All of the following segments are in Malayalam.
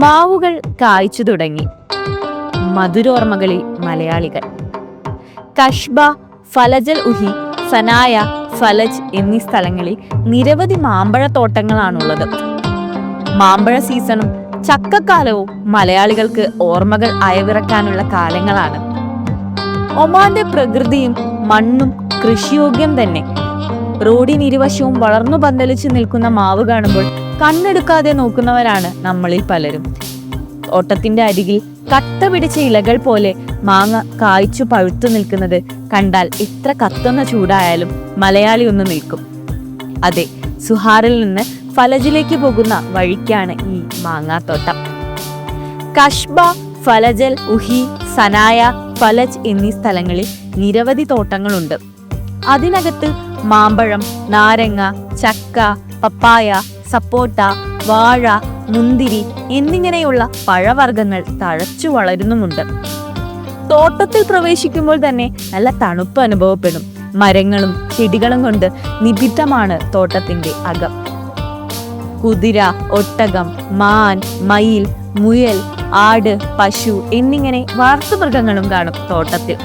മാവുകൾ കായ്ച്ചു തുടങ്ങി. മധുരോർമ്മകളിൽ മലയാളികൾ. കഷ്ബ, ഫലജൽ ഉഹി, സനായ, ഫലജ് എന്നീ സ്ഥലങ്ങളിൽ നിരവധി മാമ്പഴത്തോട്ടങ്ങളാണുള്ളത്. മാമ്പഴ സീസണും ചക്കക്കാലവും മലയാളികൾക്ക് ഓർമ്മകൾ അയവിറക്കാനുള്ള കാലങ്ങളാണ്. ഒമാന്റെ പ്രകൃതിയും മണ്ണും കൃഷിയോഗ്യം തന്നെ. റോഡിനിരുവശവും വളർന്നു പന്തലിച്ചു നിൽക്കുന്ന മാവ് കാണുമ്പോൾ കണ്ണെടുക്കാതെ നോക്കുന്നവരാണ് നമ്മളിൽ പലരും. തോട്ടത്തിന്റെ അരികിൽ കട്ട പിടിച്ച ഇലകൾ പോലെ മാങ്ങ കായ്ച്ചു പഴുത്തു നിൽക്കുന്നത് കണ്ടാൽ എത്ര കത്തുന്ന ചൂടായാലും മലയാളി ഒന്ന് നിൽക്കും. അതെ, സുഹാറിൽ നിന്ന് ഫലജിലേക്ക് പോകുന്ന വഴിക്കാണ് ഈ മാങ്ങാത്തോട്ടം. കഷ്ബ, ഫലജൽ ഉഹി, സനായ, ഫലജ് എന്നീ സ്ഥലങ്ങളിൽ നിരവധി തോട്ടങ്ങളുണ്ട്. അതിനകത്ത് മാമ്പഴം, നാരങ്ങ, ചക്ക, പപ്പായ, സപ്പോട്ട, വാഴ, മുന്തിരി എന്നിങ്ങനെയുള്ള പഴവർഗ്ഗങ്ങൾ തഴച്ചു വളരുന്നുമുണ്ട്. തോട്ടത്തിൽ പ്രവേശിക്കുമ്പോൾ തന്നെ നല്ല തണുപ്പ് അനുഭവപ്പെടും. മരങ്ങളും ചെടികളും കൊണ്ട് നിബിഡമാണ് തോട്ടത്തിന്റെ അകം. കുതിര, ഒട്ടകം, മാൻ, മയിൽ, മുയൽ, ആട്, പശു എന്നിങ്ങനെ വളർത്തുമൃഗങ്ങളും കാണും തോട്ടത്തിൽ.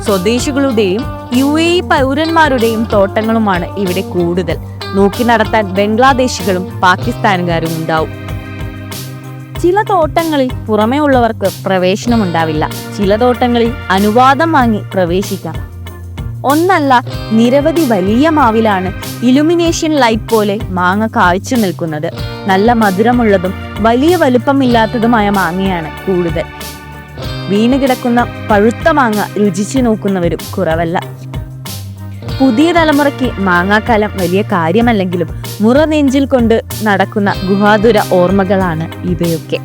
സ്വദേശികളുടെയും UAE പൗരന്മാരുടെയും തോട്ടങ്ങളുമാണ് ഇവിടെ കൂടുതൽ. നോക്കി നടത്താൻ ബംഗ്ലാദേശികളും പാകിസ്ഥാനുകാരും ഉണ്ടാവും. ചില തോട്ടങ്ങളിൽ പുറമേ ഉള്ളവർക്ക് പ്രവേശനമുണ്ടാവില്ല. ചില തോട്ടങ്ങളിൽ അനുവാദം വാങ്ങി പ്രവേശിക്കാം. ഒന്നല്ല, നിരവധി വലിയ മാവിലാണ് ഇലുമിനേഷൻ ലൈറ്റ് പോലെ മാങ്ങ കായ്ച്ചു നിൽക്കുന്നത്. നല്ല മധുരമുള്ളതും വലിയ വലുപ്പമില്ലാത്തതുമായ മാങ്ങയാണ് കൂടുതൽ. വീണ് കിടക്കുന്ന പഴുത്ത മാങ്ങ രുചിച്ചു നോക്കുന്നവരും കുറവല്ല. പുതിയ തലമുറയ്ക്ക് മാങ്ങാക്കാലം വലിയ കാര്യമല്ലെങ്കിലും മുറ നെഞ്ചിൽ കൊണ്ട് നടക്കുന്ന ഗുഹാതുര ഓർമ്മകളാണ് ഇവയൊക്കെ.